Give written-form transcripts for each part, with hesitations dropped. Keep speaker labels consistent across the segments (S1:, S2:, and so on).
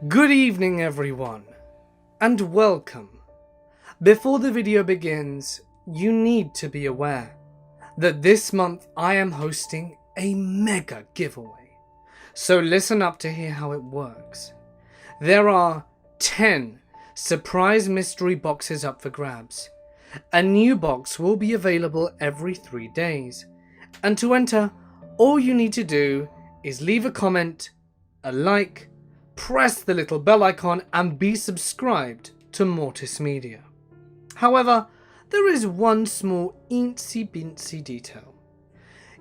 S1: Good evening everyone, and welcome. Before the video begins, you need to be aware that this month I am hosting a mega giveaway. So listen up to hear how it works. There are 10 surprise mystery boxes up for grabs. A new box will be available every 3 days. And to enter, all you need to do is leave a comment, a like, press the little bell icon and be subscribed to Mortis Media. However, there is one small eensy-beensy detail.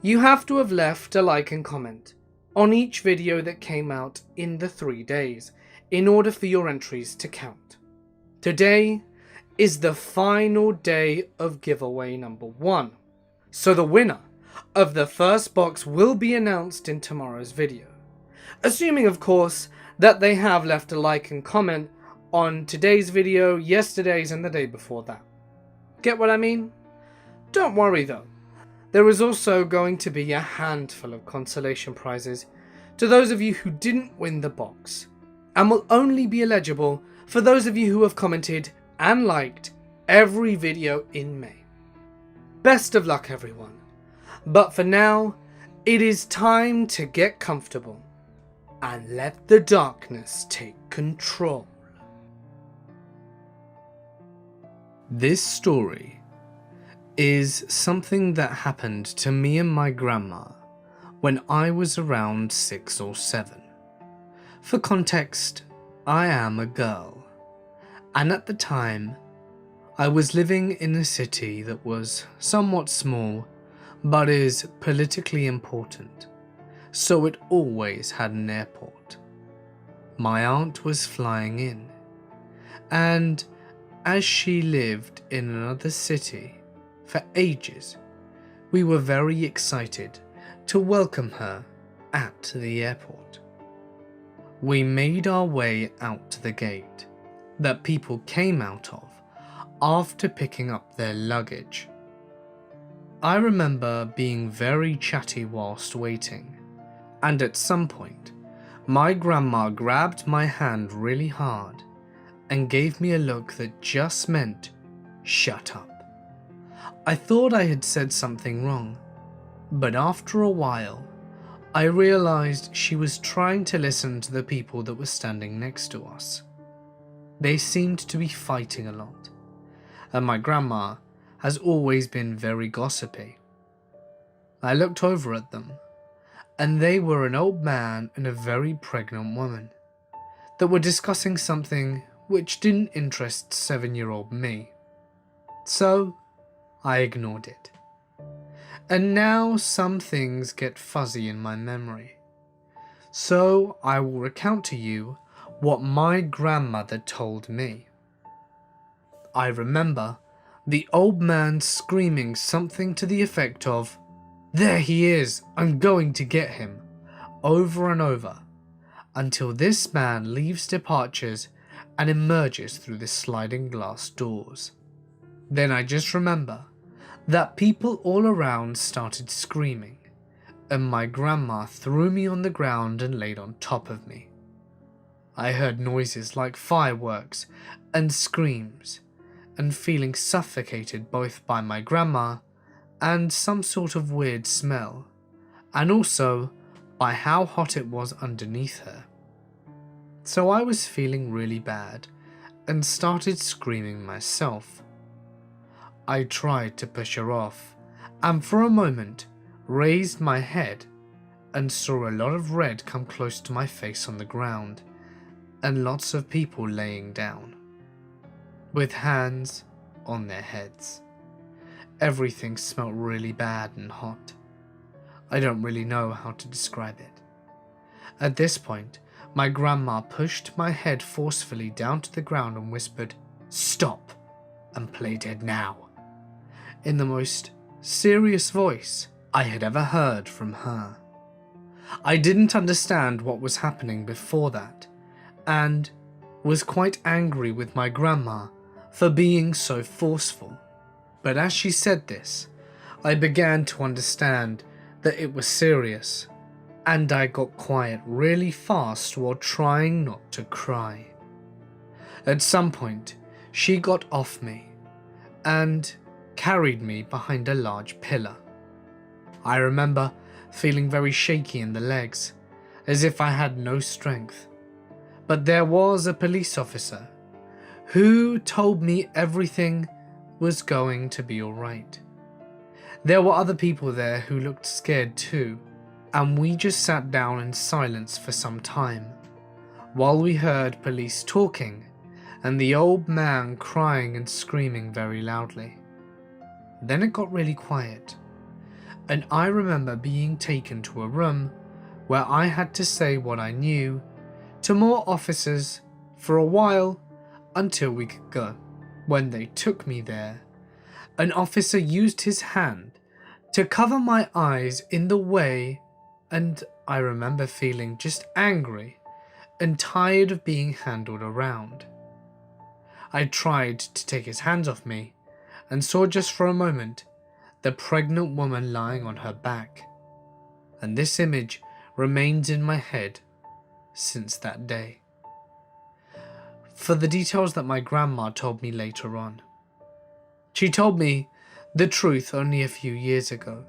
S1: You have to have left a like and comment on each video that came out in the 3 days in order for your entries to count. Today is the final day of giveaway number 1, so the winner of the first box will be announced in tomorrow's video. Assuming, of course, that they have left a like and comment on today's video, yesterday's, and the day before that. Get what I mean? Don't worry though. There is also going to be a handful of consolation prizes to those of you who didn't win the box, and will only be eligible for those of you who have commented and liked every video in May. Best of luck everyone. But for now, it is time to get comfortable and let the darkness take control. This story is something that happened to me and my grandma when I was around 6 or 7. For context, I am a girl, and at the time, I was living in a city that was somewhat small but is politically important, so it always had an airport. My aunt was flying in, and as she lived in another city for ages, we were very excited to welcome her at the airport. We made our way out to the gate that people came out of after picking up their luggage. I remember being very chatty whilst waiting, and at some point, my grandma grabbed my hand really hard and gave me a look that just meant, "Shut up." I thought I had said something wrong, but after a while, I realized she was trying to listen to the people that were standing next to us. They seemed to be fighting a lot, and my grandma has always been very gossipy. I looked over at them, and they were an old man and a very pregnant woman that were discussing something which didn't interest 7-year-old me. So I ignored it. And now some things get fuzzy in my memory. So I will recount to you what my grandmother told me. I remember the old man screaming something to the effect of, "There he is, I'm going to get him," over and over, until this man leaves departures and emerges through the sliding glass doors. Then I just remember that people all around started screaming, and my grandma threw me on the ground and laid on top of me. I heard noises like fireworks and screams, and feeling suffocated both by my grandma and some sort of weird smell, and also by how hot it was underneath her. So I was feeling really bad and started screaming myself. I tried to push her off, and for a moment raised my head and saw a lot of red come close to my face on the ground, and lots of people laying down, with hands on their heads. Everything smelt really bad and hot. I don't really know how to describe it. At this point, my grandma pushed my head forcefully down to the ground and whispered, "Stop and play dead now," in the most serious voice I had ever heard from her. I didn't understand what was happening before that, and was quite angry with my grandma for being so forceful. But as she said this, I began to understand that it was serious, and I got quiet really fast while trying not to cry. At some point, she got off me and carried me behind a large pillar. I remember feeling very shaky in the legs, as if I had no strength. But there was a police officer who told me everything was going to be alright. There were other people there who looked scared too, and we just sat down in silence for some time, while we heard police talking and the old man crying and screaming very loudly. Then it got really quiet, and I remember being taken to a room where I had to say what I knew to more officers for a while until we could go. When they took me there, an officer used his hand to cover my eyes in the way, and I remember feeling just angry and tired of being handled around. I tried to take his hands off me and saw just for a moment the pregnant woman lying on her back, and this image remains in my head since that day. For the details that my grandma told me later on. She told me the truth only a few years ago,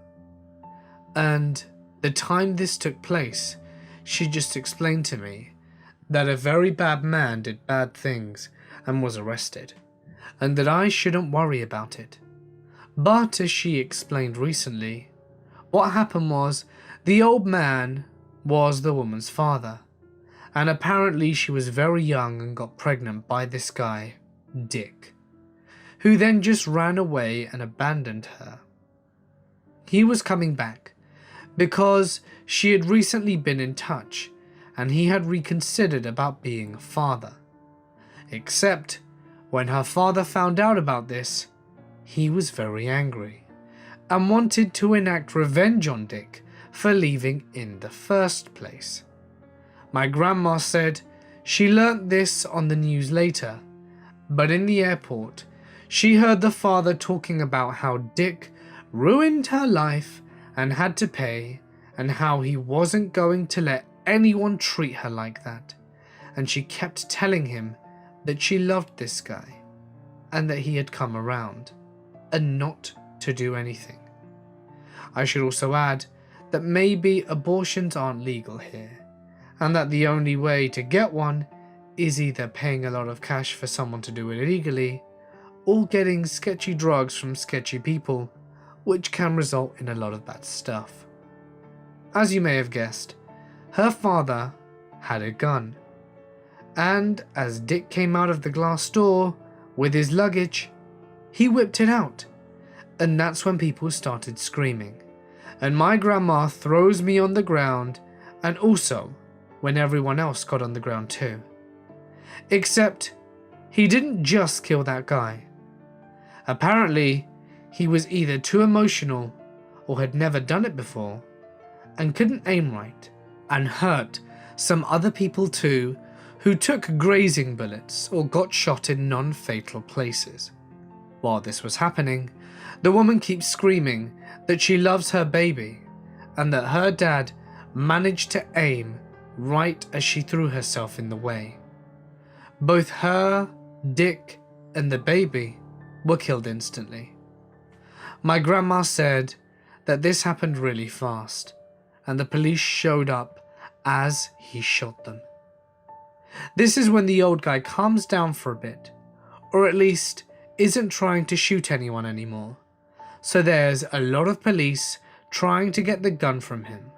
S1: and the time this took place, she just explained to me that a very bad man did bad things and was arrested, and that I shouldn't worry about it. But as she explained recently, what happened was the old man was the woman's father, and apparently she was very young and got pregnant by this guy, Dick, who then just ran away and abandoned her. He was coming back because she had recently been in touch and he had reconsidered about being a father. Except when her father found out about this, he was very angry and wanted to enact revenge on Dick for leaving in the first place. My grandma said she learnt this on the news later, but in the airport, she heard the father talking about how Dick ruined her life and had to pay, and how he wasn't going to let anyone treat her like that, and she kept telling him that she loved this guy and that he had come around and not to do anything. I should also add that maybe abortions aren't legal here, and that the only way to get one is either paying a lot of cash for someone to do it illegally, or getting sketchy drugs from sketchy people, which can result in a lot of bad stuff. As you may have guessed, her father had a gun, and as Dick came out of the glass door with his luggage, he whipped it out, and that's when people started screaming, and my grandma throws me on the ground, and also when everyone else got on the ground too. Except he didn't just kill that guy. Apparently, he was either too emotional or had never done it before and couldn't aim right, and hurt some other people too who took grazing bullets or got shot in non-fatal places. While this was happening, the woman keeps screaming that she loves her baby and that her dad managed to aim right as she threw herself in the way. Both her, Dick, and the baby were killed instantly. My grandma said that this happened really fast, and the police showed up as he shot them. This is when the old guy calms down for a bit, or at least isn't trying to shoot anyone anymore. So there's a lot of police trying to get the gun from him,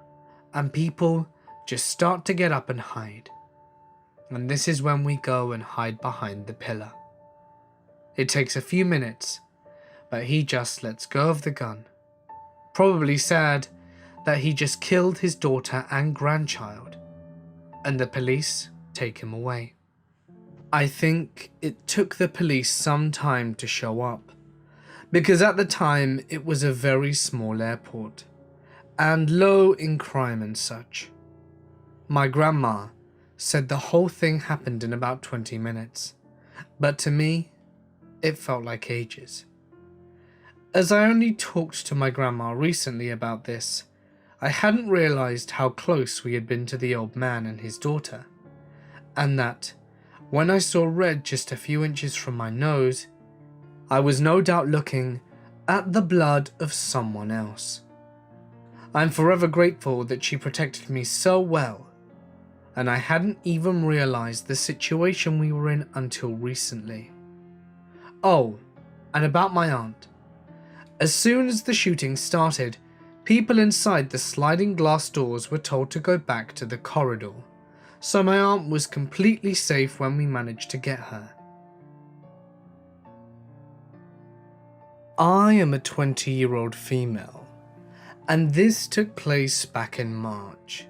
S1: and people just start to get up and hide. And this is when we go and hide behind the pillar. It takes a few minutes, but he just lets go of the gun, probably sad that he just killed his daughter and grandchild, and the police take him away. I think it took the police some time to show up, because at the time it was a very small airport, and low in crime and such. My grandma said the whole thing happened in about 20 minutes, but to me, it felt like ages. As I only talked to my grandma recently about this, I hadn't realised how close we had been to the old man and his daughter, and that, when I saw red just a few inches from my nose, I was no doubt looking at the blood of someone else. I'm forever grateful that she protected me so well, and I hadn't even realised the situation we were in until recently. Oh, and about my aunt. As soon as the shooting started, people inside the sliding glass doors were told to go back to the corridor, so my aunt was completely safe when we managed to get her. I am a 20-year-old female, and this took place back in March.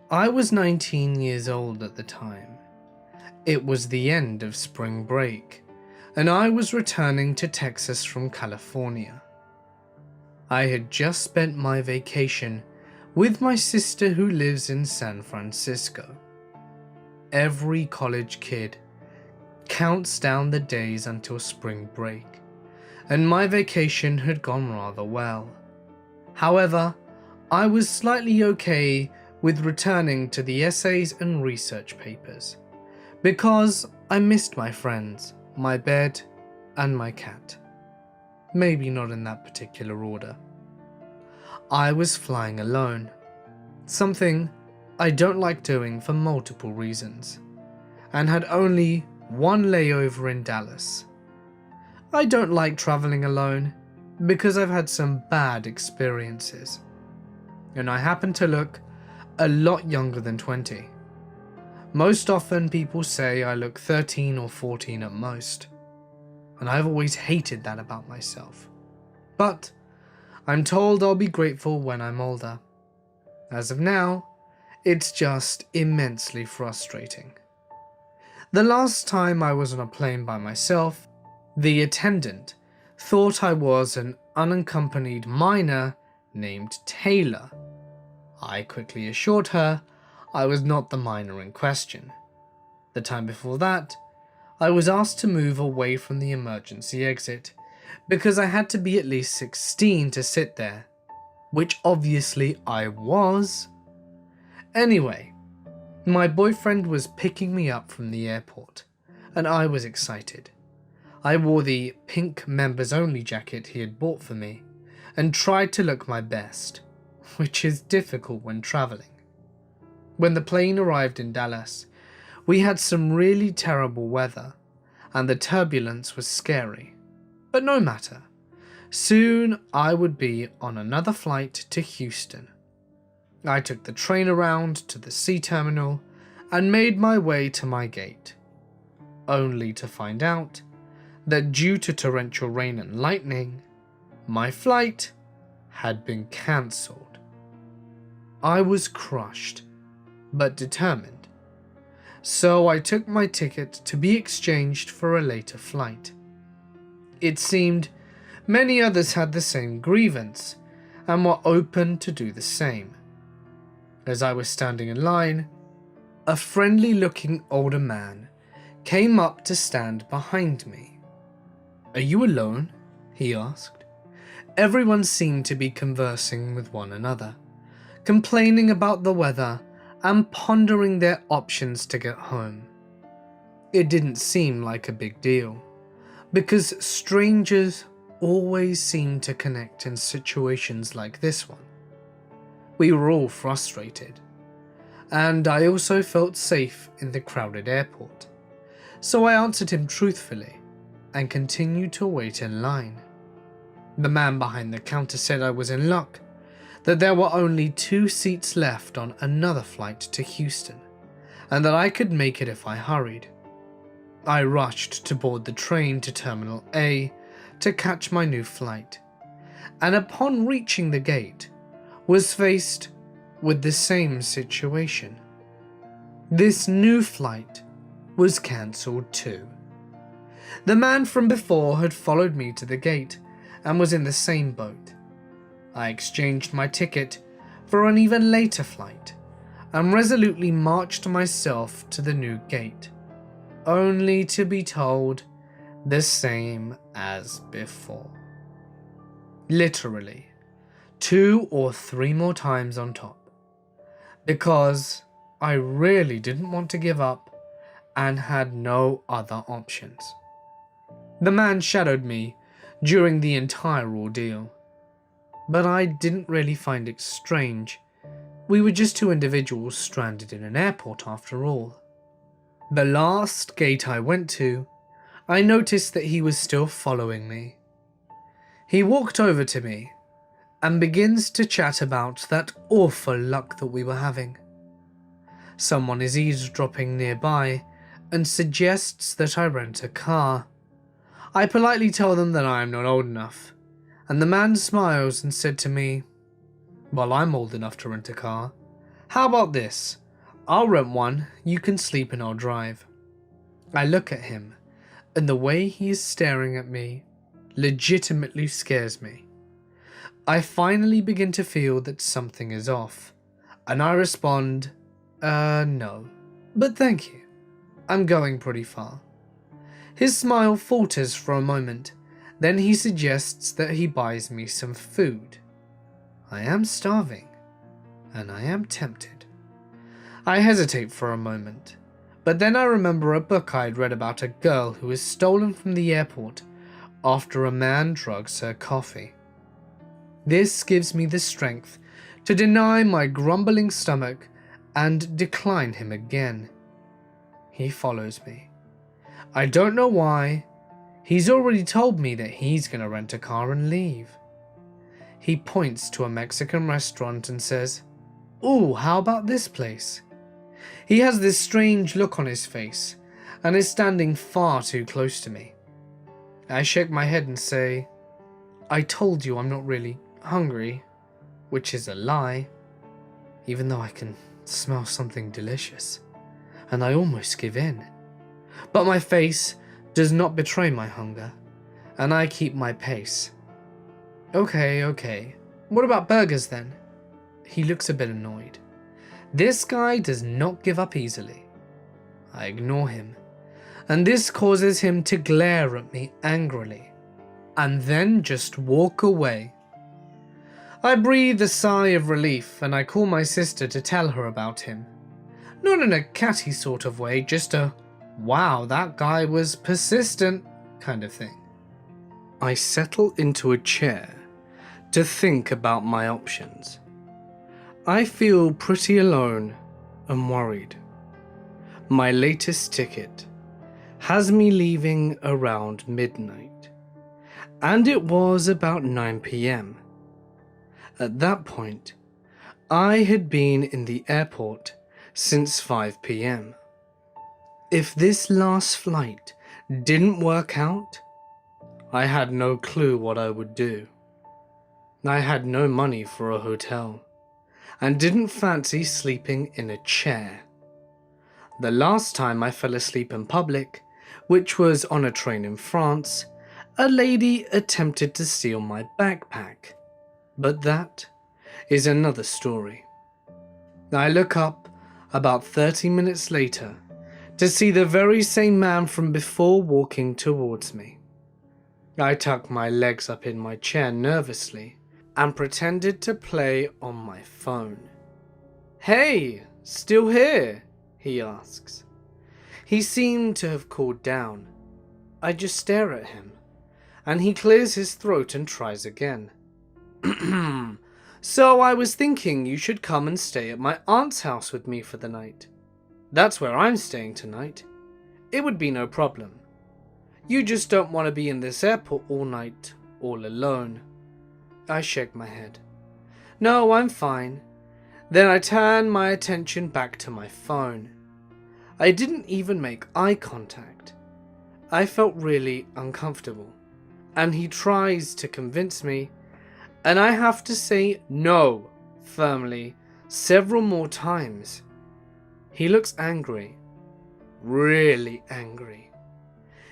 S1: I was 19 years old at the time. It was the end of spring break, and I was returning to Texas from California. I had just spent my vacation with my sister who lives in San Francisco. Every college kid counts down the days until spring break, and my vacation had gone rather well. However, I was slightly okay with returning to the essays and research papers, because I missed my friends, my bed, and my cat. Maybe not in that particular order. I was flying alone, something I don't like doing for multiple reasons, and had only one layover in Dallas. I don't like traveling alone because I've had some bad experiences, and I happen to look a lot younger than 20. Most often people say I look 13 or 14 at most, and I've always hated that about myself. But I'm told I'll be grateful when I'm older. As of now, it's just immensely frustrating. The last time I was on a plane by myself, the attendant thought I was an unaccompanied minor named Taylor. I quickly assured her I was not the minor in question. The time before that, I was asked to move away from the emergency exit because I had to be at least 16 to sit there, which obviously I was. Anyway, my boyfriend was picking me up from the airport, and I was excited. I wore the pink members only jacket he had bought for me and tried to look my best, which is difficult when traveling. When the plane arrived in Dallas, we had some really terrible weather, and the turbulence was scary. But no matter. Soon I would be on another flight to Houston. I took the train around to the C terminal and made my way to my gate, only to find out that due to torrential rain and lightning, my flight had been cancelled. I was crushed, but determined, so I took my ticket to be exchanged for a later flight. It seemed many others had the same grievance and were open to do the same. As I was standing in line, a friendly-looking older man came up to stand behind me. "Are you alone?" he asked. Everyone seemed to be conversing with one another, complaining about the weather and pondering their options to get home. It didn't seem like a big deal, because strangers always seem to connect in situations like this one. We were all frustrated, and I also felt safe in the crowded airport, so I answered him truthfully and continued to wait in line. The man behind the counter said I was in luck, that there were only 2 seats left on another flight to Houston, and that I could make it if I hurried. I rushed to board the train to Terminal A to catch my new flight, and upon reaching the gate, was faced with the same situation. This new flight was cancelled too. The man from before had followed me to the gate and was in the same boat. I exchanged my ticket for an even later flight and resolutely marched myself to the new gate, only to be told the same as before. Literally, 2 or 3 more times on top, because I really didn't want to give up and had no other options. The man shadowed me during the entire ordeal, but I didn't really find it strange. We were just 2 individuals stranded in an airport after all. The last gate I went to, I noticed that he was still following me. He walked over to me and begins to chat about that awful luck that we were having. Someone is eavesdropping nearby and suggests that I rent a car. I politely tell them that I am not old enough, and the man smiles and said to me, "Well, I'm old enough to rent a car. How about this? I'll rent one, you can sleep and I'll drive." I look at him, and the way he is staring at me legitimately scares me. I finally begin to feel that something is off, and I respond, no, but thank you. I'm going pretty far." His smile falters for a moment, then he suggests that he buys me some food. I am starving, and I am tempted. I hesitate for a moment, but then I remember a book I'd read about a girl who was stolen from the airport after a man drugs her coffee. This gives me the strength to deny my grumbling stomach and decline him again. He follows me. I don't know why. He's already told me that he's going to rent a car and leave. He points to a Mexican restaurant and says, "Ooh, how about this place?" He has this strange look on his face and is standing far too close to me. I shake my head and say, "I told you I'm not really hungry," which is a lie, even though I can smell something delicious, and I almost give in. But my face does not betray my hunger, and I keep my pace. Okay, what about burgers then?" He looks a bit annoyed. This guy does not give up easily. I ignore him, and this causes him to glare at me angrily, and then just walk away. I breathe a sigh of relief and I call my sister to tell her about him. Not in a catty sort of way, just a "wow, that guy was persistent" kind of thing. I settle into a chair to think about my options. I feel pretty alone and worried. My latest ticket has me leaving around midnight, and it was about 9 p.m. At that point, I had been in the airport since 5 p.m. If this last flight didn't work out, I had no clue what I would do. I had no money for a hotel, and didn't fancy sleeping in a chair. The last time I fell asleep in public, which was on a train in France, a lady attempted to steal my backpack, but that is another story. I look up about 30 minutes later to see the very same man from before walking towards me. I tucked my legs up in my chair nervously and pretended to play on my phone. "Hey, still here?" he asks. He seemed to have cooled down. I just stare at him, and he clears his throat and tries again. "So I was thinking you should come and stay at my aunt's house with me for the night. That's where I'm staying tonight. It would be no problem. You just don't want to be in this airport all night, all alone." I shake my head. "No, I'm fine." Then I turn my attention back to my phone. I didn't even make eye contact. I felt really uncomfortable, and he tries to convince me, and I have to say no firmly several more times. He looks angry, really angry.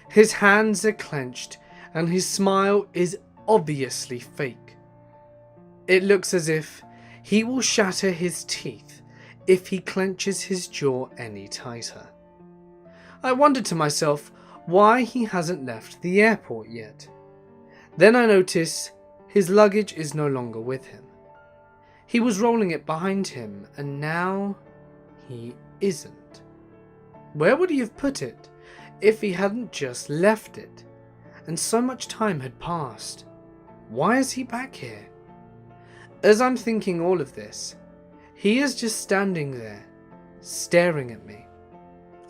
S1: His hands are clenched and his smile is obviously fake. It looks as if he will shatter his teeth if he clenches his jaw any tighter. I wonder to myself why he hasn't left the airport yet. Then I notice his luggage is no longer with him. He was rolling it behind him, and now he isn't. Where would he have put it if he hadn't just left it? And so much time had passed. Why is he back here? As I'm thinking all of this, he is just standing there, staring at me.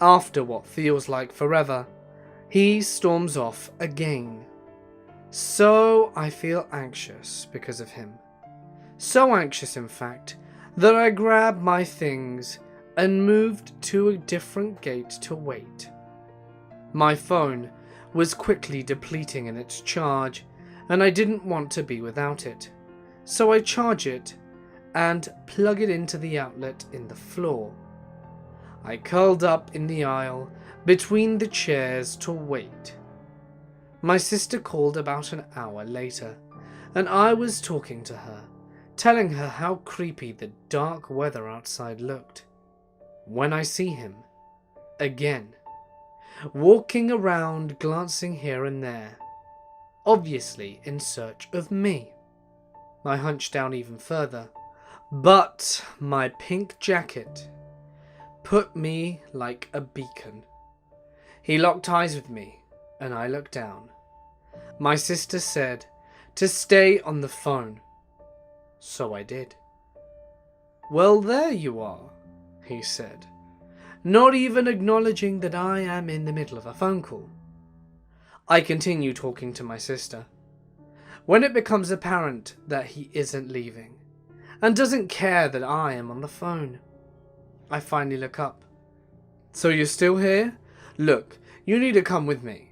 S1: After what feels like forever, he storms off again. So I feel anxious because of him. So anxious, in fact, that I grabbed my things and moved to a different gate to wait. My phone was quickly depleting in its charge, and I didn't want to be without it. So I charge it and plug it into the outlet in the floor. I curled up in the aisle between the chairs to wait. My sister called about an hour later, and I was talking to her, telling her how creepy the dark weather outside looked. When I see him, again, walking around, glancing here and there, obviously in search of me. I hunched down even further, but my pink jacket put me like a beacon. He locked eyes with me, and I looked down. My sister said to stay on the phone, so I did. "Well, there you are," he said, not even acknowledging that I am in the middle of a phone call. I continue talking to my sister. When it becomes apparent that he isn't leaving, and doesn't care that I am on the phone, I finally look up. "So you're still here? Look, you need to come with me.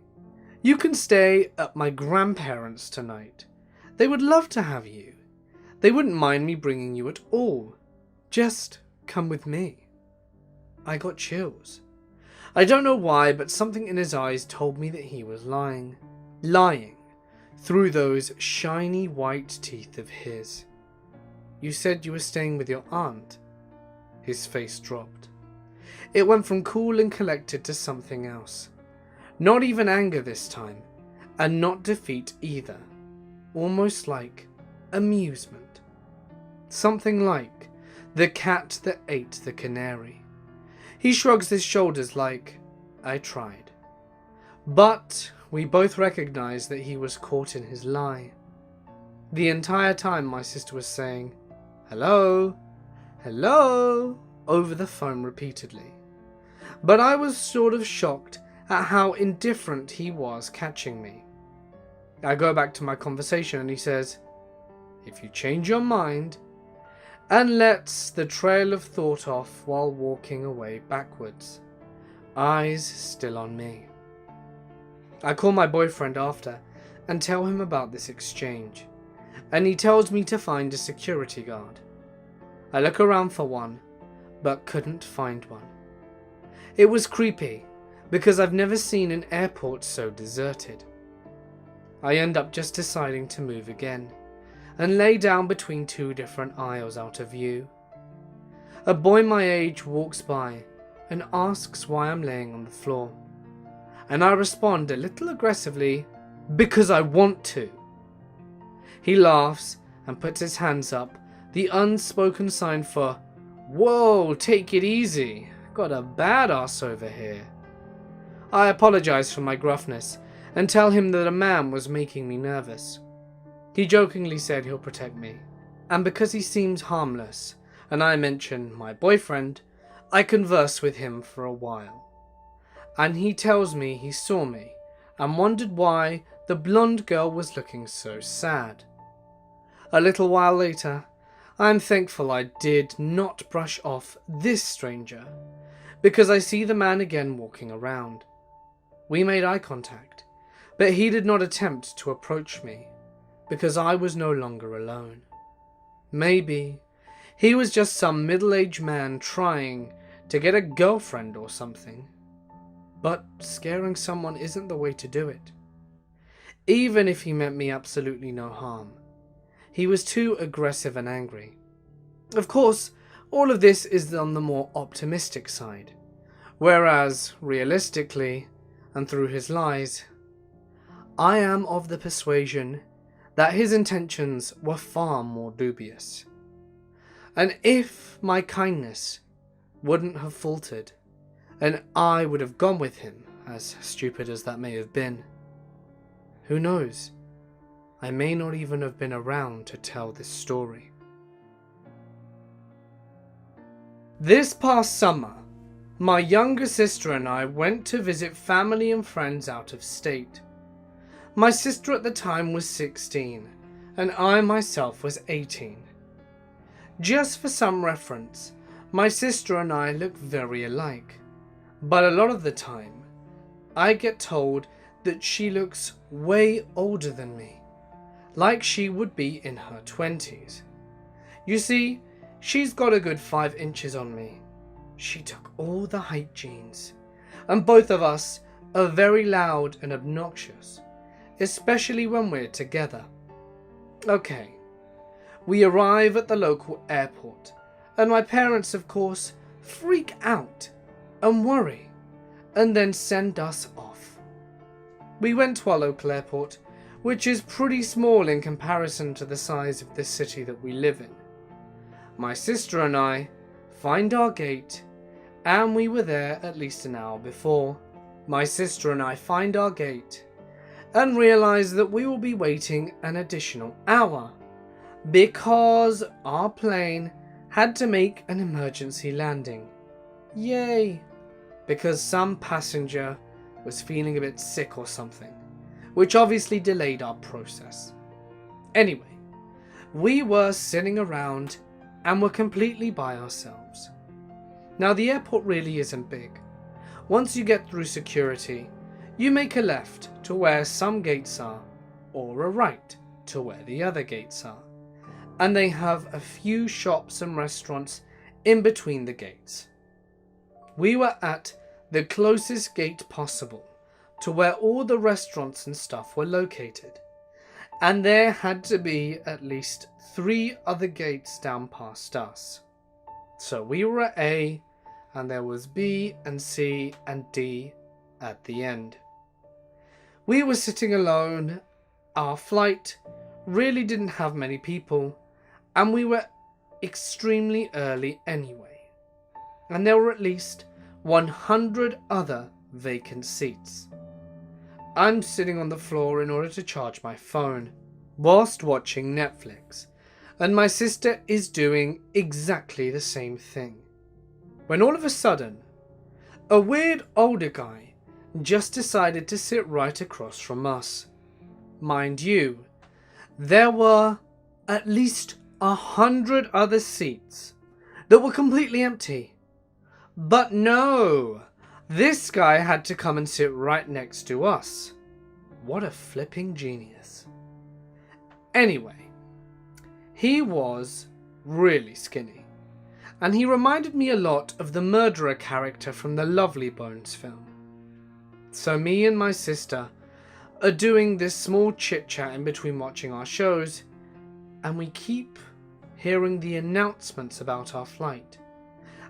S1: You can stay at my grandparents' tonight. They would love to have you. They wouldn't mind me bringing you at all. Just come with me." I got chills. I don't know why, but something in his eyes told me that he was lying. Lying through those shiny white teeth of his. "You said you were staying with your aunt?" His face dropped. It went from cool and collected to something else. Not even anger this time, and not defeat either. Almost like amusement. Something like the cat that ate the canary. He shrugs his shoulders like, "I tried." But we both recognized that he was caught in his lie. The entire time my sister was saying, "Hello, hello," over the phone repeatedly. But I was sort of shocked at how indifferent he was catching me. I go back to my conversation and he says, "If you change your mind," and lets the trail of thought off while walking away backwards, eyes still on me. I call my boyfriend after and tell him about this exchange, and he tells me to find a security guard. I look around for one, but couldn't find one. It was creepy, because I've never seen an airport so deserted. I end up just deciding to move again, and lay down between two different aisles out of view. A boy my age walks by and asks why I'm laying on the floor, and I respond a little aggressively, "Because I want to." He laughs and puts his hands up, the unspoken sign for, "Whoa, take it easy, got a badass over here." I apologize for my gruffness and tell him that a man was making me nervous. He jokingly said he'll protect me, and because he seems harmless and I mention my boyfriend, I converse with him for a while. And he tells me he saw me and wondered why the blonde girl was looking so sad. A little while later, I am thankful I did not brush off this stranger, because I see the man again walking around. We made eye contact, but he did not attempt to approach me, because I was no longer alone. Maybe he was just some middle-aged man trying to get a girlfriend or something. But scaring someone isn't the way to do it. Even if he meant me absolutely no harm, he was too aggressive and angry. Of course, all of this is on the more optimistic side, whereas realistically, and through his lies, I am of the persuasion that his intentions were far more dubious. And if my kindness wouldn't have faltered, and I would have gone with him, as stupid as that may have been, who knows? I may not even have been around to tell this story. This past summer, my younger sister and I went to visit family and friends out of state. My sister at the time was 16, and I myself was 18. Just for some reference, my sister and I look very alike, but a lot of the time, I get told that she looks way older than me, like she would be in her 20s. You see, she's got a good 5 inches on me. She took all the height genes, and both of us are very loud and obnoxious, especially when we're together. Okay, we arrive at the local airport, and my parents, of course, freak out and worry, and then send us off. We went to our local airport, which is pretty small in comparison to the size of this city that we live in. My sister and I find our gate, and we were there at least an hour before. My sister and I find our gate and realize that we will be waiting an additional hour because our plane had to make an emergency landing. Yay! Because some passenger was feeling a bit sick or something, which obviously delayed our process. Anyway, we were sitting around and were completely by ourselves. Now, the airport really isn't big. Once you get through security, you make a left to where some gates are, or a right to where the other gates are. And they have a few shops and restaurants in between the gates. We were at the closest gate possible to where all the restaurants and stuff were located. And there had to be at least 3 other gates down past us. So we were at A, and there was B and C and D at the end. We were sitting alone. Our flight really didn't have many people, and we were extremely early anyway. And there were at least 100 other vacant seats. I'm sitting on the floor in order to charge my phone, whilst watching Netflix, and my sister is doing exactly the same thing. When all of a sudden, a weird older guy just decided to sit right across from us. Mind you, there were at least 100 other seats that were completely empty. But no, this guy had to come and sit right next to us. What a flipping genius. Anyway, he was really skinny, and he reminded me a lot of the murderer character from the Lovely Bones film. So me and my sister are doing this small chit-chat in between watching our shows, and we keep hearing the announcements about our flight,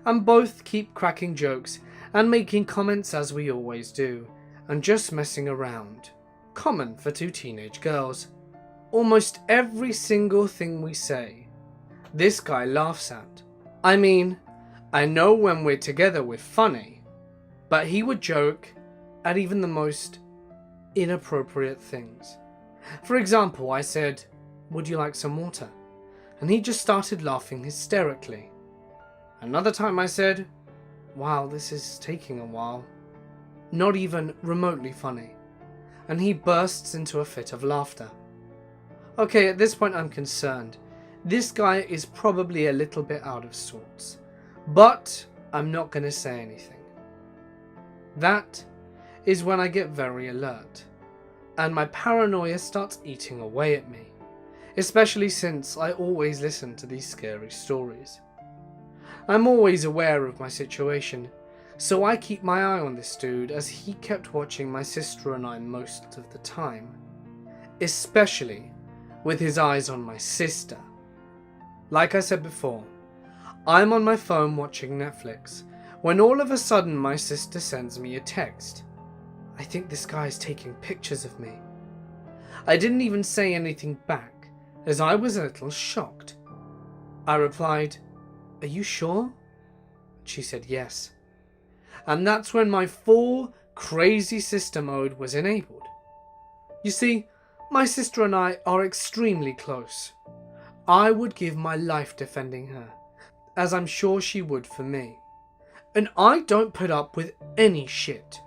S1: and both keep cracking jokes and making comments as we always do, and just messing around. Common for 2 teenage girls. Almost every single thing we say, this guy laughs at. I mean, I know when we're together we're funny, but he would joke at even the most inappropriate things. For example, I said, "Would you like some water?" And he just started laughing hysterically. Another time I said, "Wow, this is taking a while." Not even remotely funny. And he bursts into a fit of laughter. Okay, at this point I'm concerned. This guy is probably a little bit out of sorts. But I'm not going to say anything. That is when I get very alert, and my paranoia starts eating away at me, especially since I always listen to these scary stories. I'm always aware of my situation, so I keep my eye on this dude as he kept watching my sister and I most of the time, especially with his eyes on my sister. Like I said before, I'm on my phone watching Netflix when all of a sudden my sister sends me a text. "I think this guy is taking pictures of me." I didn't even say anything back as I was a little shocked. I replied, "Are you sure?" She said yes. And that's when my full crazy sister mode was enabled. You see, my sister and I are extremely close. I would give my life defending her, as I'm sure she would for me. And I don't put up with any shit.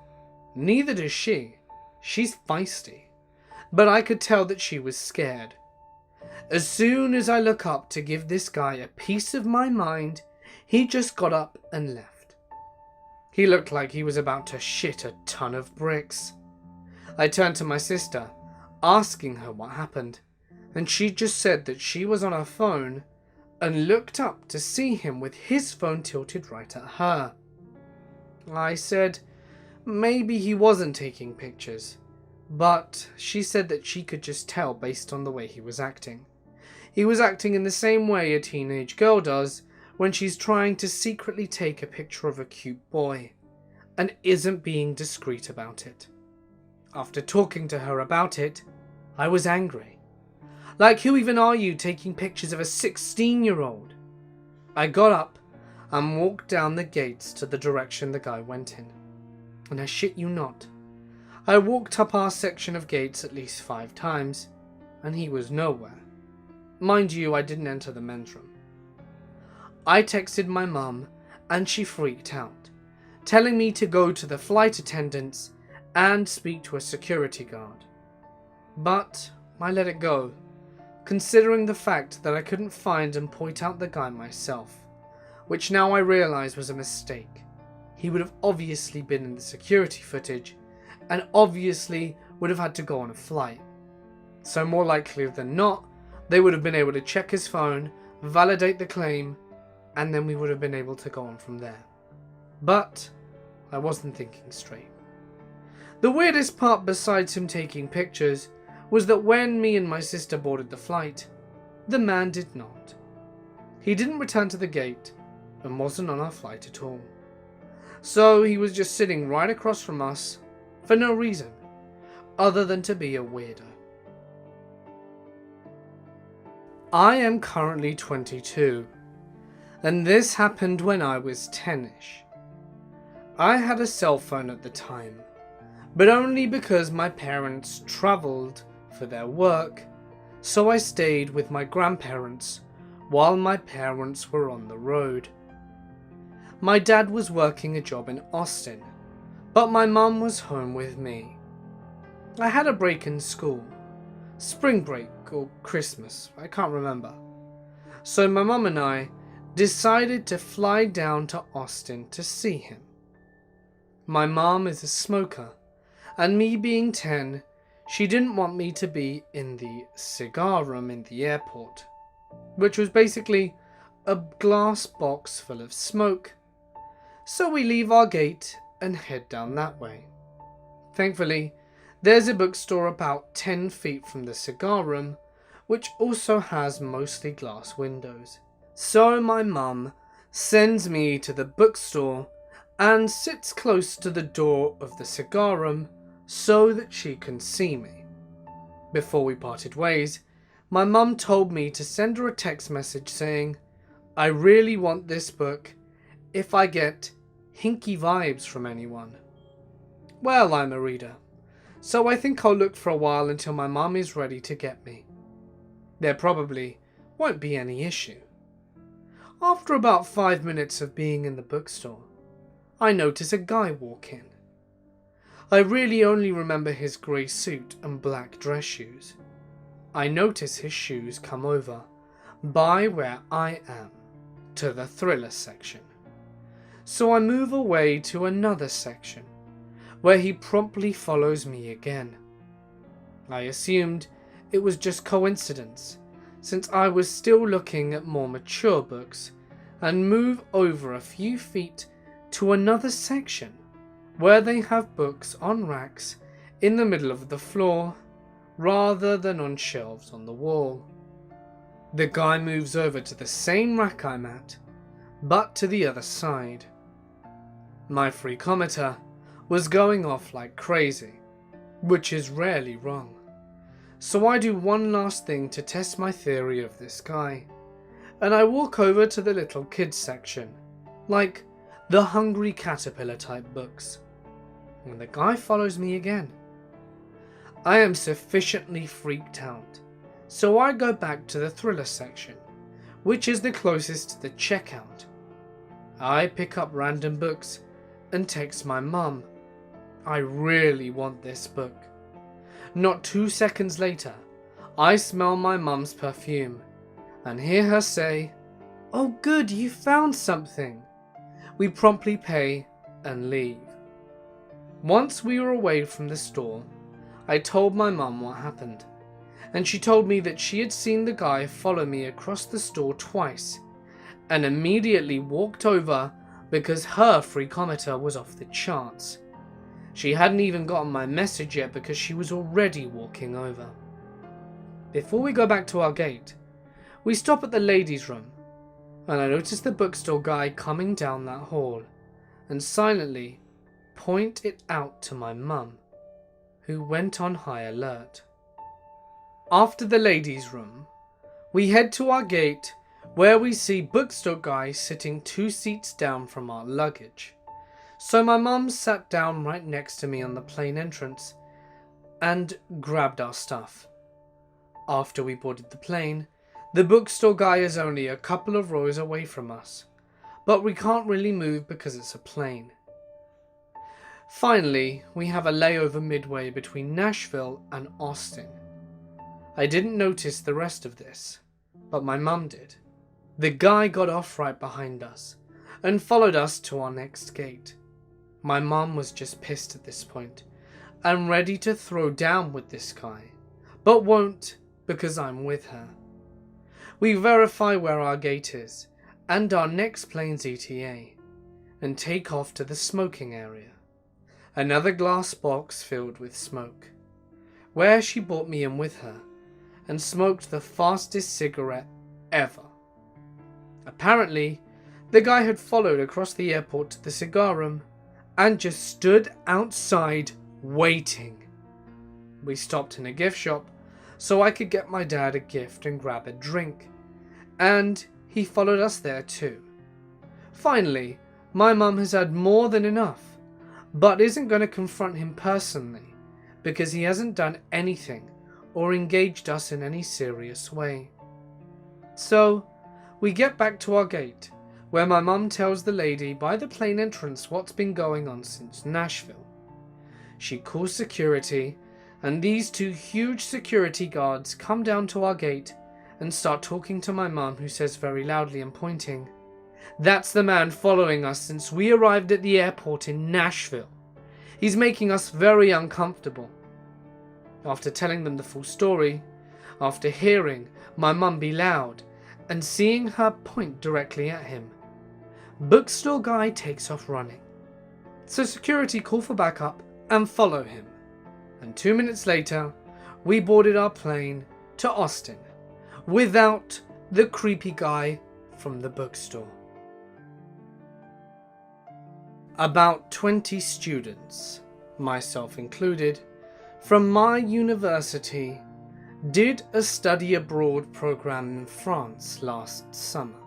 S1: Neither does she. She's feisty. But I could tell that she was scared. As soon as I look up to give this guy a piece of my mind, he just got up and left. He looked like he was about to shit a ton of bricks. I turned to my sister, asking her what happened, and she just said that she was on her phone and looked up to see him with his phone tilted right at her. I said maybe he wasn't taking pictures, but she said that she could just tell based on the way he was acting. He was acting in the same way a teenage girl does when she's trying to secretly take a picture of a cute boy and isn't being discreet about it. After talking to her about it, I was angry. Like, who even are you taking pictures of a 16-year-old? I got up and walked down the gates to the direction the guy went in. And I shit you not, I walked up our section of gates at least 5 times, and he was nowhere. Mind you, I didn't enter the men's room. I texted my mum, and she freaked out, telling me to go to the flight attendants and speak to a security guard. But I let it go, considering the fact that I couldn't find and point out the guy myself, which now I realise was a mistake. He would have obviously been in the security footage, and obviously would have had to go on a flight. So more likely than not, they would have been able to check his phone, validate the claim, and then we would have been able to go on from there. But I wasn't thinking straight. The weirdest part besides him taking pictures was that when me and my sister boarded the flight, the man did not. He didn't return to the gate and wasn't on our flight at all. So he was just sitting right across from us for no reason other than to be a weirdo. I am currently 22, and this happened when I was 10ish. I had a cell phone at the time, but only because my parents travelled for their work, so I stayed with my grandparents while my parents were on the road. My dad was working a job in Austin, but my mum was home with me. I had a break in school, spring break or Christmas, I can't remember. So my mum and I decided to fly down to Austin to see him. My mum is a smoker, and me being 10, she didn't want me to be in the cigar room in the airport, which was basically a glass box full of smoke. So we leave our gate and head down that way. Thankfully, there's a bookstore about 10 feet from the cigar room, which also has mostly glass windows. So my mum sends me to the bookstore and sits close to the door of the cigar room so that she can see me. Before we parted ways, my mum told me to send her a text message saying, "I really want this book if I get hinky vibes from anyone." Well, I'm a reader, so I think I'll look for a while until my mum is ready to get me. There probably won't be any issue. After about 5 minutes of being in the bookstore, I notice a guy walk in. I really only remember his grey suit and black dress shoes. I notice his shoes come over by where I am to the thriller section. So I move away to another section where he promptly follows me again. I assumed it was just coincidence since I was still looking at more mature books, and move over a few feet to another section where they have books on racks in the middle of the floor rather than on shelves on the wall. The guy moves over to the same rack I'm at, but to the other side. My freakometer was going off like crazy, which is rarely wrong. So I do one last thing to test my theory of this guy, and I walk over to the little kids section, like the Hungry Caterpillar type books, and the guy follows me again. I am sufficiently freaked out, so I go back to the thriller section, which is the closest to the checkout. I pick up random books and text my mum. I really want this book. Not 2 seconds later, I smell my mum's perfume and hear her say, "Oh good, you found something." We promptly pay and leave. Once we were away from the store, I told my mum what happened, and she told me that she had seen the guy follow me across the store twice and immediately walked over because her freakometer was off the charts. She hadn't even gotten my message yet because she was already walking over. Before we go back to our gate, we stop at the ladies' room, and I notice the bookstore guy coming down that hall and silently point it out to my mum, who went on high alert. After the ladies' room, we head to our gate where we see bookstore guy sitting 2 seats down from our luggage. So my mum sat down right next to me on the plane entrance and grabbed our stuff. After we boarded the plane, the bookstore guy is only a couple of rows away from us, but we can't really move because it's a plane. Finally, we have a layover midway between Nashville and Austin. I didn't notice the rest of this, but my mum did. The guy got off right behind us and followed us to our next gate. My mum was just pissed at this point and ready to throw down with this guy, but won't because I'm with her. We verify where our gate is and our next plane's ETA and take off to the smoking area, another glass box filled with smoke, where she brought me in with her and smoked the fastest cigarette ever. Apparently, the guy had followed across the airport to the cigar room and just stood outside waiting. We stopped in a gift shop so I could get my dad a gift and grab a drink, and he followed us there too. Finally, my mum has had more than enough, but isn't going to confront him personally because he hasn't done anything or engaged us in any serious way. So, we get back to our gate, where my mum tells the lady by the plane entrance what's been going on since Nashville. She calls security, and these 2 huge security guards come down to our gate and start talking to my mum, who says very loudly and pointing, "That's the man following us since we arrived at the airport in Nashville. He's making us very uncomfortable." After telling them the full story, after hearing my mum be loud and seeing her point directly at him, bookstore guy takes off running. So security call for backup and follow him. And 2 minutes later, we boarded our plane to Austin without the creepy guy from the bookstore. About 20 students, myself included, from my university did a study abroad program in France last summer.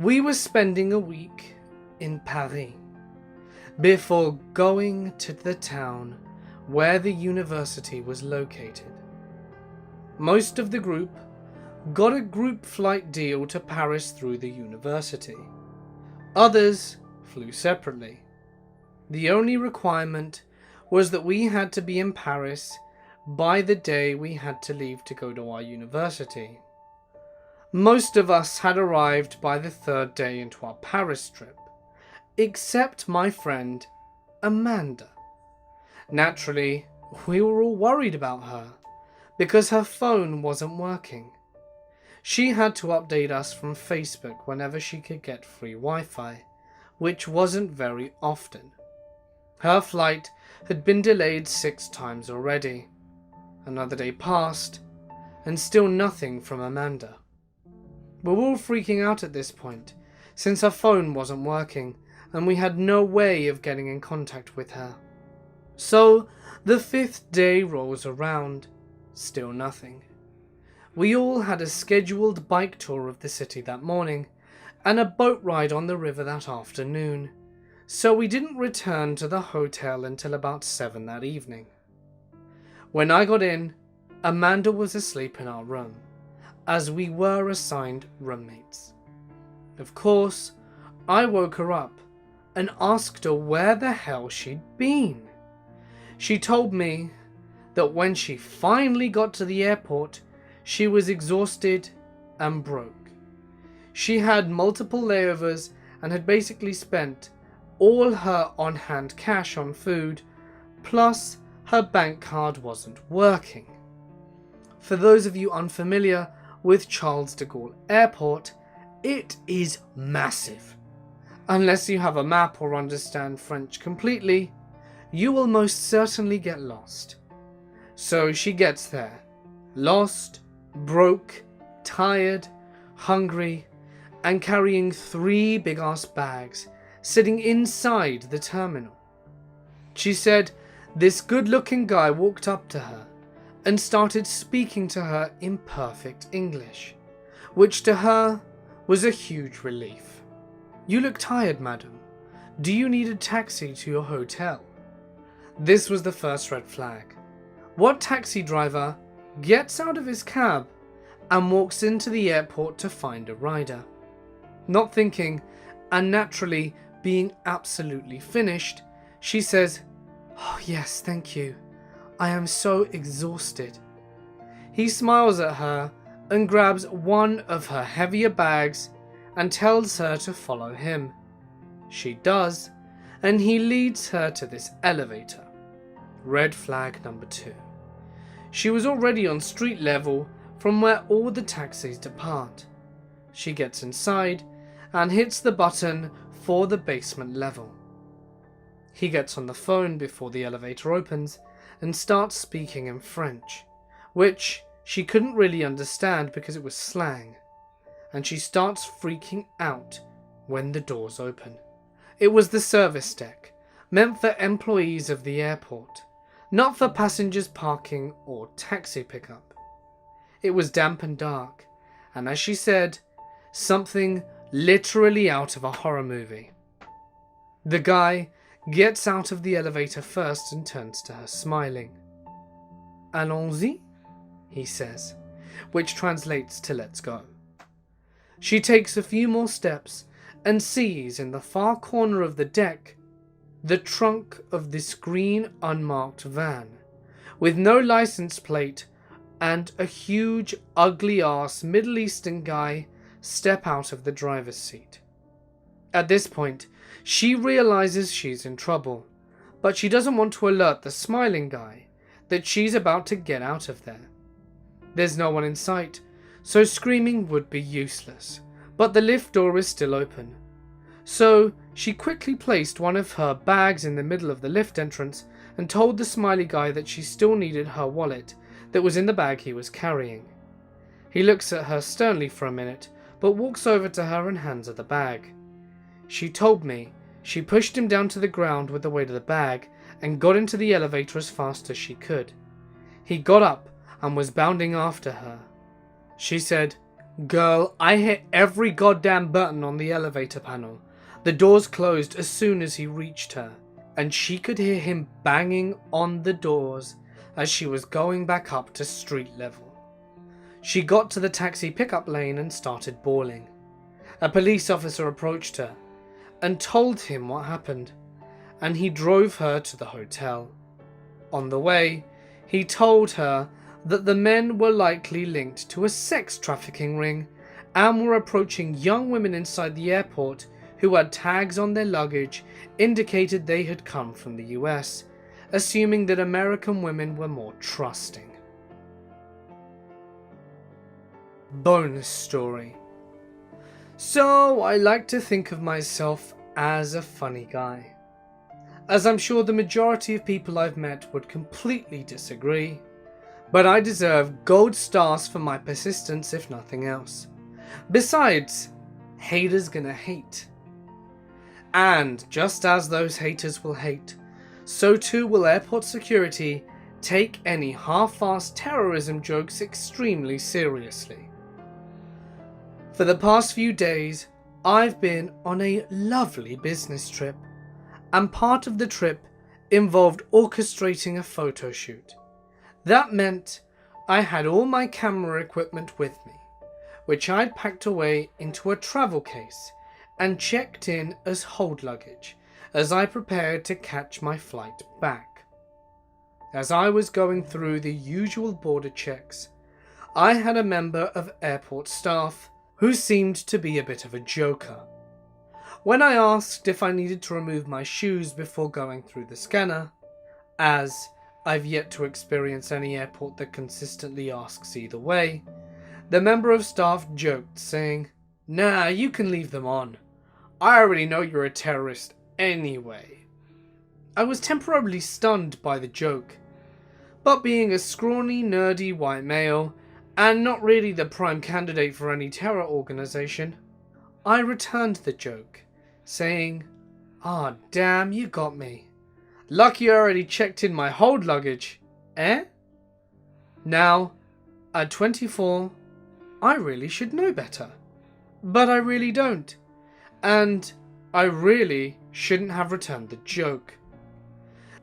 S1: We were spending a week in Paris before going to the town where the university was located. Most of the group got a group flight deal to Paris through the university. Others flew separately. The only requirement was that we had to be in Paris by the day we had to leave to go to our university. Most of us had arrived by the 3rd day into our Paris trip, except my friend Amanda. Naturally, we were all worried about her because her phone wasn't working. She had to update us from Facebook whenever she could get free Wi-Fi, which wasn't very often. Her flight had been delayed 6 times already. Another day passed, and still nothing from Amanda. We were all freaking out at this point, since her phone wasn't working, and we had no way of getting in contact with her. So, the 5th day rolls around, still nothing. We all had a scheduled bike tour of the city that morning, and a boat ride on the river that afternoon, so we didn't return to the hotel until about 7 that evening. When I got in, Amanda was asleep in our room, as we were assigned roommates. Of course, I woke her up and asked her where the hell she'd been. She told me that when she finally got to the airport, she was exhausted and broke. She had multiple layovers and had basically spent all her on-hand cash on food, plus her bank card wasn't working. For those of you unfamiliar with Charles de Gaulle Airport, it is massive. Unless you have a map or understand French completely, you will most certainly get lost. So she gets there, lost, broke, tired, hungry, and carrying 3 big-ass bags sitting inside the terminal. She said this good-looking guy walked up to her and started speaking to her in perfect English, which to her was a huge relief. "You look tired, madam. Do you need a taxi to your hotel?" This was the first red flag. What taxi driver gets out of his cab and walks into the airport to find a rider? Not thinking, and naturally being absolutely finished, she says, "Oh yes, thank you. I am so exhausted." He smiles at her and grabs one of her heavier bags and tells her to follow him. She does, and he leads her to this elevator. Red flag number 2. She was already on street level from where all the taxis depart. She gets inside and hits the button for the basement level. He gets on the phone before the elevator opens and starts speaking in French, which she couldn't really understand because it was slang, and she starts freaking out when the doors open. It was the service deck, meant for employees of the airport, not for passengers parking or taxi pickup. It was damp and dark, and as she said, something literally out of a horror movie. The guy gets out of the elevator first and turns to her smiling. "Allons-y," he says, which translates to "let's go." She takes a few more steps and sees in the far corner of the deck the trunk of this green unmarked van with no license plate and a huge ugly ass Middle Eastern guy step out of the driver's seat. At this point, she realizes she's in trouble, but she doesn't want to alert the smiling guy that she's about to get out of there. There's no one in sight, so screaming would be useless, but the lift door is still open. So she quickly placed one of her bags in the middle of the lift entrance and told the smiley guy that she still needed her wallet that was in the bag he was carrying. He looks at her sternly for a minute, but walks over to her and hands her the bag. She told me she pushed him down to the ground with the weight of the bag and got into the elevator as fast as she could. He got up and was bounding after her. She said, "Girl, I hit every goddamn button on the elevator panel. The doors closed as soon as he reached her, and she could hear him banging on the doors as she was going back up to street level. She got to the taxi pickup lane and started bawling. A police officer approached her and told him what happened, and he drove her to the hotel. On the way, he told her that the men were likely linked to a sex trafficking ring and were approaching young women inside the airport who had tags on their luggage indicated they had come from the US, assuming that American women were more trusting. Bonus story. So I like to think of myself as a funny guy, as I'm sure the majority of people I've met would completely disagree, but I deserve gold stars for my persistence if nothing else. Besides, haters gonna hate. And just as those haters will hate, so too will airport security take any half-assed terrorism jokes extremely seriously. For the past few days, I've been on a lovely business trip, and part of the trip involved orchestrating a photo shoot. That meant I had all my camera equipment with me, which I'd packed away into a travel case and checked in as hold luggage as I prepared to catch my flight back. As I was going through the usual border checks, I had a member of airport staff who seemed to be a bit of a joker. When I asked if I needed to remove my shoes before going through the scanner, as I've yet to experience any airport that consistently asks either way, the member of staff joked, saying, "Nah, you can leave them on. I already know you're a terrorist anyway." I was temporarily stunned by the joke, but being a scrawny, nerdy white male, and not really the prime candidate for any terror organization, I returned the joke, saying, "Ah, damn, you got me. Lucky I already checked in my hold luggage, eh?" Now, at 24, I really should know better. But I really don't. And I really shouldn't have returned the joke.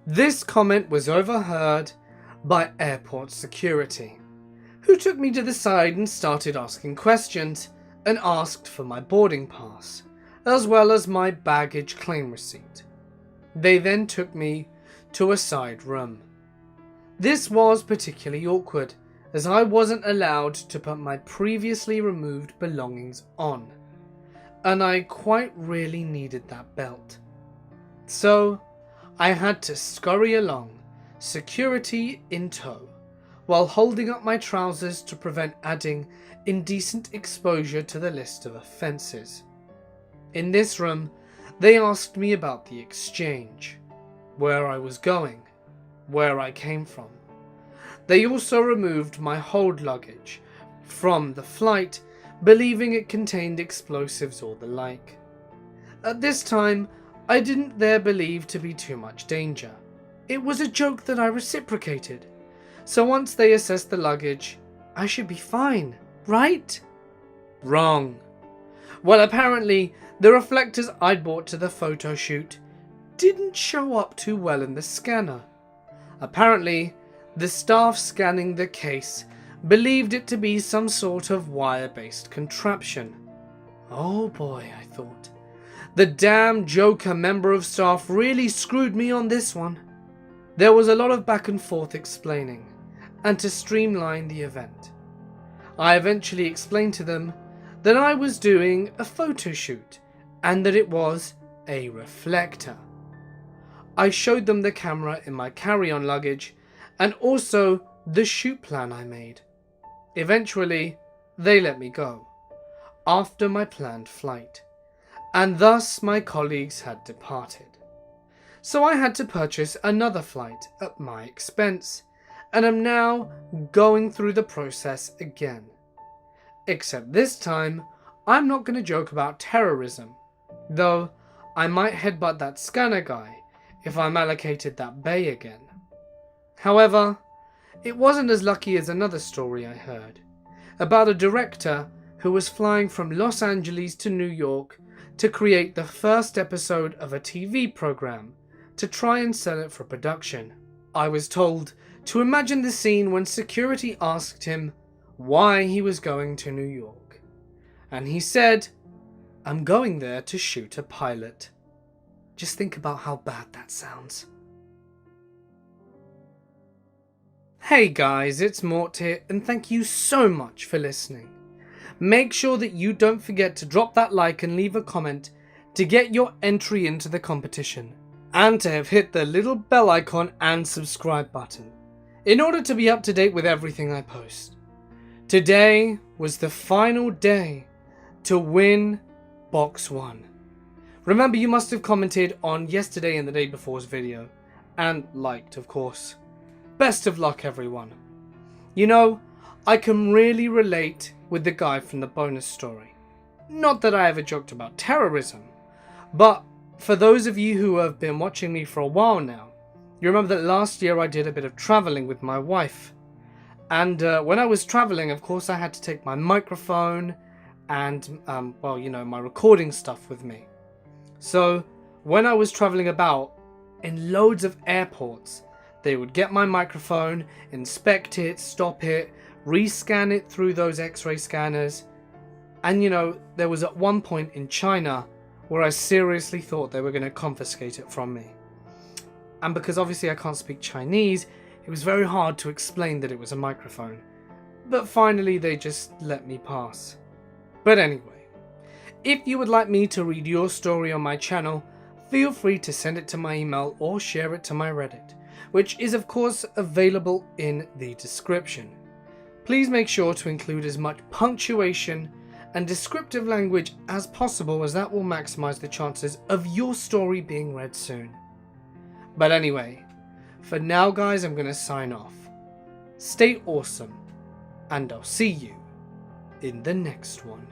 S1: This comment was overheard by airport security, who took me to the side and started asking questions and asked for my boarding pass, as well as my baggage claim receipt. They then took me to a side room. This was particularly awkward, as I wasn't allowed to put my previously removed belongings on, and I quite really needed that belt. So I had to scurry along, security in tow, while holding up my trousers to prevent adding indecent exposure to the list of offences. In this room, they asked me about the exchange, where I was going, where I came from. They also removed my hold luggage from the flight, believing it contained explosives or the like. At this time, I didn't there believe to be too much danger. It was a joke that I reciprocated. So once they assessed the luggage, I should be fine, right? Wrong. Well, apparently, the reflectors I'd bought to the photo shoot didn't show up too well in the scanner. Apparently, the staff scanning the case believed it to be some sort of wire-based contraption. Oh boy, I thought. The damn joker member of staff really screwed me on this one. There was a lot of back and forth explaining, and to streamline the event, I eventually explained to them that I was doing a photo shoot and that it was a reflector. I showed them the camera in my carry-on luggage and also the shoot plan I made. Eventually, they let me go after my planned flight, and thus my colleagues had departed. So I had to purchase another flight at my expense, and am now going through the process again. Except this time, I'm not going to joke about terrorism, though I might headbutt that scanner guy if I'm allocated that bay again. However, it wasn't as lucky as another story I heard, about a director who was flying from Los Angeles to New York to create the first episode of a TV program to try and sell it for production. I was told to imagine the scene when security asked him why he was going to New York, and he said, "I'm going there to shoot a pilot." Just think about how bad that sounds. Hey guys, it's Mort here, and thank you so much for listening. Make sure that you don't forget to drop that like and leave a comment to get your entry into the competition, and to have hit the little bell icon and subscribe button in order to be up to date with everything I post. Today was the final day to win Box 1. Remember, you must have commented on yesterday and the day before's video, and liked, of course. Best of luck, everyone. You know, I can really relate with the guy from the bonus story. Not that I ever joked about terrorism, but for those of you who have been watching me for a while now, You remember that last year I did a bit of traveling with my wife. And when I was traveling, of course, I had to take my microphone and, well, you know, my recording stuff with me. So when I was traveling about in loads of airports, they would get my microphone, inspect it, stop it, rescan it through those X-ray scanners. And, you know, there was at one point in China where I seriously thought they were going to confiscate it from me. And because obviously I can't speak Chinese, it was very hard to explain that it was a microphone. But finally they just let me pass. But anyway, if you would like me to read your story on my channel, feel free to send it to my email or share it to my Reddit, which is of course available in the description. Please make sure to include as much punctuation and descriptive language as possible, as that will maximize the chances of your story being read soon. But anyway, for now guys, I'm going to sign off. Stay awesome, and I'll see you in the next one.